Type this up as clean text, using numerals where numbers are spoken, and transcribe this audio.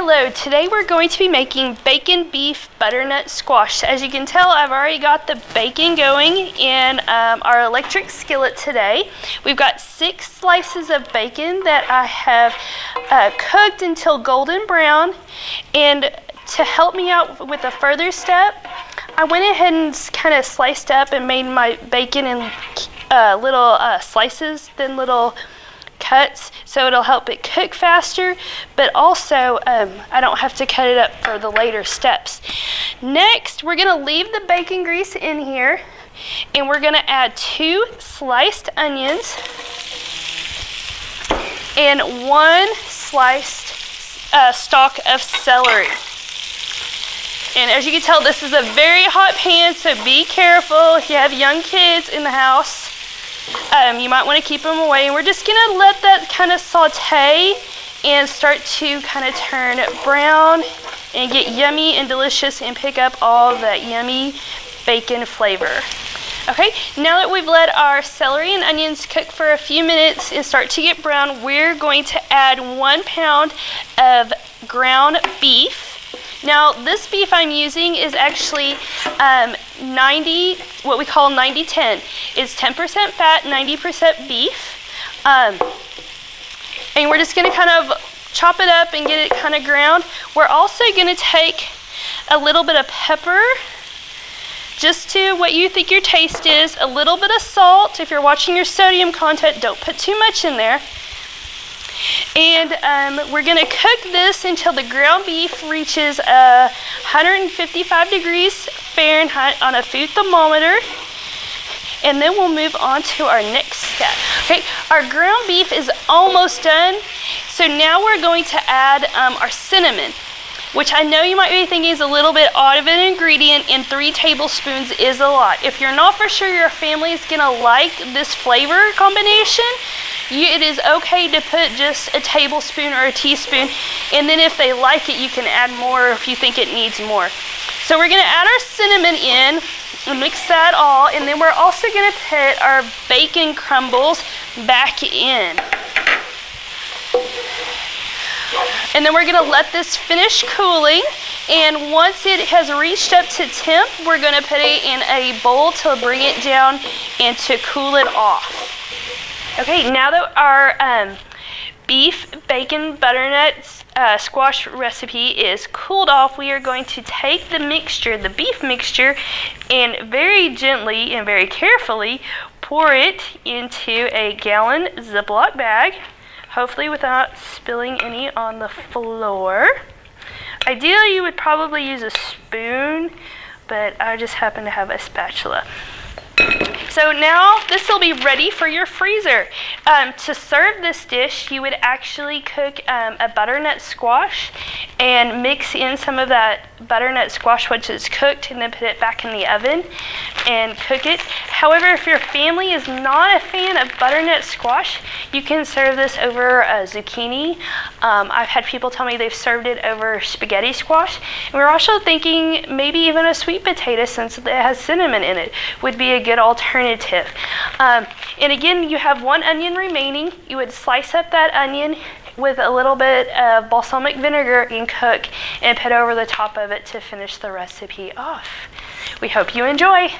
Hello, today we're going to be making bacon beef butternut squash. As you can tell, I've already got the bacon going in our electric skillet today. We've got 6 slices of bacon that I have cooked until golden brown. And to help me out with a further step, I went ahead and kind of sliced up and made my bacon in little slices, then little cuts, so it'll help it cook faster, but also I don't have to cut it up for the later steps. Next, we're going to leave the bacon grease in here, and we're going to add 2 sliced onions and 1 sliced stalk of celery. And as you can tell, this is a very hot pan, so be careful if you have young kids in the house. You might want to keep them away, and we're just going to let that kind of saute and start to kind of turn brown and get yummy and delicious and pick up all that yummy bacon flavor. Okay, now that we've let our celery and onions cook for a few minutes and start to get brown, we're going to add 1 pound of ground beef. Now, this beef I'm using is actually 90, what we call 90-10. It's 10% fat, 90% beef. And we're just going to kind of chop it up and get it kind of ground. We're also going to take a little bit of pepper, just to what you think your taste is, a little bit of salt. If you're watching your sodium content, don't put too much in there. And we're going to cook this until the ground beef reaches 155 degrees Fahrenheit on a food thermometer. And then we'll move on to our next step. Okay, our ground beef is almost done. So now we're going to add our cinnamon, which I know you might be thinking is a little bit odd of an ingredient, and 3 tablespoons is a lot. If you're not for sure your family is going to like this flavor combination, it is okay to put just a tablespoon or a teaspoon, and then if they like it, you can add more if you think it needs more. So we're going to add our cinnamon in and mix that all, and then we're also going to put our bacon crumbles back in. And then we're going to let this finish cooling, and once it has reached up to temp, we're going to put it in a bowl to bring it down and to cool it off. Okay, now that our beef bacon butternut squash recipe is cooled off, we are going to take the mixture, the beef mixture, and very gently and very carefully pour it into a gallon Ziploc bag, hopefully without spilling any on the floor. Ideally, you would probably use a spoon, but I just happen to have a spatula. So now this will be ready for your freezer. To serve this dish, you would actually cook a butternut squash and mix in some of that butternut squash once it's cooked, and then put it back in the oven and cook it. However, if your family is not a fan of butternut squash, you can serve this over zucchini. I've had people tell me they've served it over spaghetti squash. And we're also thinking maybe even a sweet potato, since it has cinnamon in it, would be a good alternative. And again, you have 1 onion remaining. You would slice up that onion with a little bit of balsamic vinegar and cook, and put over the top of it to finish the recipe off. We hope you enjoy.